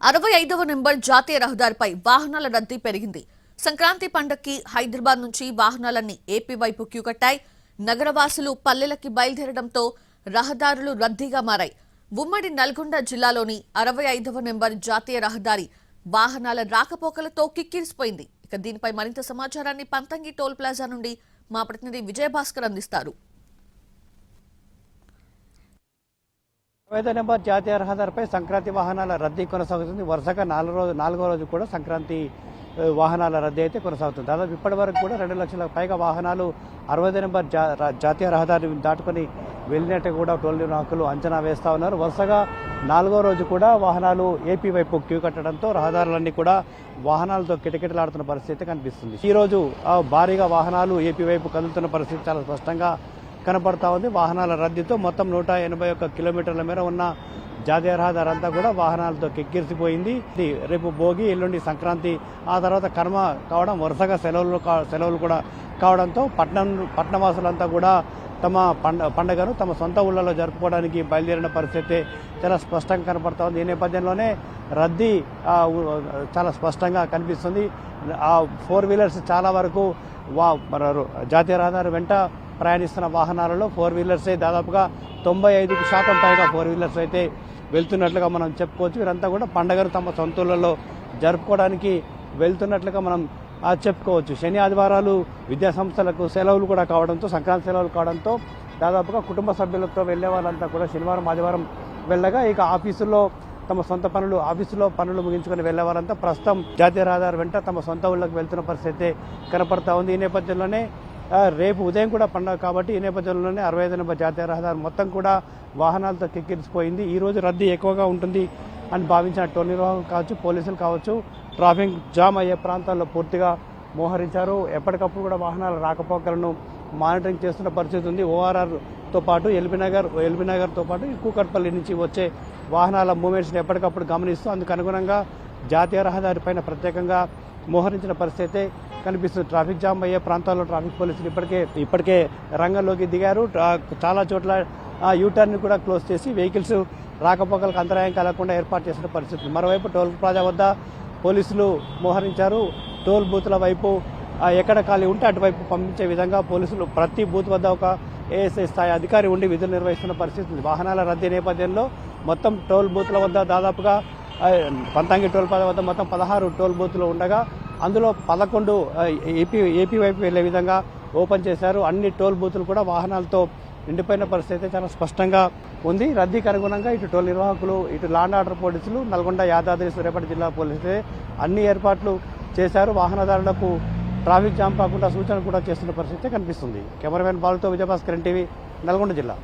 65వ number జాతీయ రహదారిపై వాహనాల రద్దీ పెరిగింది. సంక్రాంతి పండగకి హైదరాబాద్ నుంచి వాహనాలన్నీ ఏపీ వైపు క్యూ కట్టాయి. నగరవాసులు పల్లెలకి బయలుదేరడంతో రహదారులు రద్దీగా మారాయి. ఉమ్మడి నల్గొండ జిల్లాలోని 65వ నెంబర్ జాతీయ రహదారి వాహనాల రాకపోకలతో కిక్కిరిసిపోయింది. ఇక దీనిపై మరింత సమాచారాన్ని పంతంగి టోల్ ప్లాజా నుండి మా ప్రతినిధి విజయభాస్కర్ అందిస్తారు. 65 నెంబర్ జాతీయ రహదారిపై సంక్రాంతి వాహనాల రద్దీ కొనసాగుతుంది. వరుసగా నాలుగో రోజు కూడా సంక్రాంతి వాహనాల రద్దీ అయితే కొనసాగుతుంది. దాదాపు ఇప్పటి వరకు కూడా 2 లక్షలకు పైగా వాహనాలు 65 నెంబర్ జాతీయ రహదారి దాటుకొని వెళ్ళినట్టు కూడా టోల్ నిర్వాహకులు అంచనా వేస్తా ఉన్నారు. వరుసగా 4వ రోజు కూడా వాహనాలు ఏపీ వైపు క్యూ కట్టడంతో రహదారులన్నీ కూడా వాహనాలతో కిటకిటలాడుతున్న పరిస్థితి కనిపిస్తుంది. ఈ రోజు భారీగా వాహనాలు ఏపీ వైపు కదులుతున్న పరిస్థితి చాలా స్పష్టంగా కనపడతా ఉంది. వాహనాల రద్దీతో మొత్తం 181 కిలోమీటర్ల మేర ఉన్న జాతీయ రహదారి అంతా కూడా వాహనాలతో కిక్కిరిసిపోయింది. రేపు భోగి, ఎల్లుండి సంక్రాంతి, ఆ తర్వాత కర్మ కావడం, వరుసగా సెలవులు కూడా కావడంతో పట్టణవాసులంతా కూడా తమ పండుగను తమ సొంత ఊళ్ళలో జరుపుకోవడానికి బయలుదేరిన పరిస్థితి చాలా స్పష్టంగా కనపడతా ఉంది. ఈ నేపథ్యంలోనే రద్దీ చాలా స్పష్టంగా కనిపిస్తుంది. ఆ 4 వీలర్స్ చాలా వరకు జాతీయ రహదారి వెంట ప్రయాణిస్తున్న వాహనాలలో 4 వీలర్సే దాదాపుగా 95% పైగా 4 వీలర్స్ అయితే వెళ్తున్నట్లుగా మనం చెప్పుకోవచ్చు. వీరంతా కూడా పండుగను తమ సొంతూళ్ళలో జరుపుకోవడానికి వెళ్తున్నట్లుగా మనం చెప్పుకోవచ్చు. శని ఆదివారాలు విద్యా సంస్థలకు సెలవులు కూడా కావడంతో, సంక్రాంతి సెలవులు కావడంతో దాదాపుగా కుటుంబ సభ్యులతో వెళ్లే వాళ్ళంతా కూడా శనివారం ఆదివారం వెళ్ళగా, ఇక ఆఫీసుల్లో తమ సొంత ఆఫీసులో పనులు ముగించుకొని వెళ్లే వారంతా ప్రస్తుతం జాతీయ రహదారి వెంట తమ సొంత ఊళ్ళకి వెళ్తున్న పరిస్థితి కనపడతా ఉంది. ఈ నేపథ్యంలోనే రేపు ఉదయం కూడా పండుగ కాబట్టి ఈ నేపథ్యంలోనే 65 నెంబర్ జాతీయ రహదారి మొత్తం కూడా వాహనాలతో కిక్కిరిసిపోయింది. ఈ రోజు రద్దీ ఎక్కువగా ఉంటుంది అని భావించిన టోల్ నిర్వాహకులు కావచ్చు, పోలీసులు కావచ్చు, ట్రాఫిక్ జామ్ అయ్యే ప్రాంతాల్లో పూర్తిగా మోహరించారు. ఎప్పటికప్పుడు కూడా వాహనాల రాకపోకలను మానిటరింగ్ చేస్తున్న పరిస్థితి ఉంది. ఓఆర్ఆర్తో పాటు ఎల్బీనగర్తో పాటు కూకట్పల్లి నుంచి వచ్చే వాహనాల మూవ్మెంట్స్ని ఎప్పటికప్పుడు గమనిస్తూ అందుకు అనుగుణంగా జాతీయ రహదారి పైన ప్రత్యేకంగా మోహరించిన పరిస్థితి కనిపిస్తుంది. ట్రాఫిక్ జామ్ అయ్యే ప్రాంతాల్లో ట్రాఫిక్ పోలీసులు ఇప్పటికే రంగంలోకి దిగారు. చాలా చోట్ల యూటర్న్ కూడా క్లోజ్ చేసి వెహికల్స్ రాకపోకలకు అంతరాయం కలగకుండా ఏర్పాటు చేసిన పరిస్థితి. మరోవైపు టోల్ ప్లాజా వద్ద పోలీసులు మోహరించారు. టోల్ బూత్ల వైపు ఎక్కడ ఖాళీ ఉంటే అటువైపు పంపించే విధంగా పోలీసులు ప్రతి బూత్ వద్ద ఒక ఏఎస్ఐ స్థాయి అధికారి ఉండి విధులు నిర్వహిస్తున్న పరిస్థితి. వాహనాల రద్దీ నేపథ్యంలో మొత్తం టోల్ బూత్ల వద్ద దాదాపుగా పంతంగి టోల్ ప్లాజా వద్ద మొత్తం 16 టోల్ బూత్లు ఉండగా అందులో 11 ఏపీ వైపు వెళ్లే విధంగా ఓపెన్ చేశారు. అన్ని టోల్ బూతులు కూడా వాహనాలతో నిండిపోయిన పరిస్థితి చాలా స్పష్టంగా ఉంది. రద్దీకి అనుగుణంగా ఇటు టోల్ నిర్వాహకులు, ఇటు లా అండ్ ఆర్డర్ పోలీసులు, నల్గొండ, యాదాద్రి, సూర్యాపేట జిల్లా పోలీసులే అన్ని ఏర్పాట్లు చేశారు. వాహనదారులకు ట్రాఫిక్ జామ్ కాకుండా సూచనలు కూడా చేస్తున్న పరిస్థితి కనిపిస్తుంది. కెమెరామెన్ బాలుతో విజయభాస్కర్, ఎన్టీవీ, నల్గొండ జిల్లా.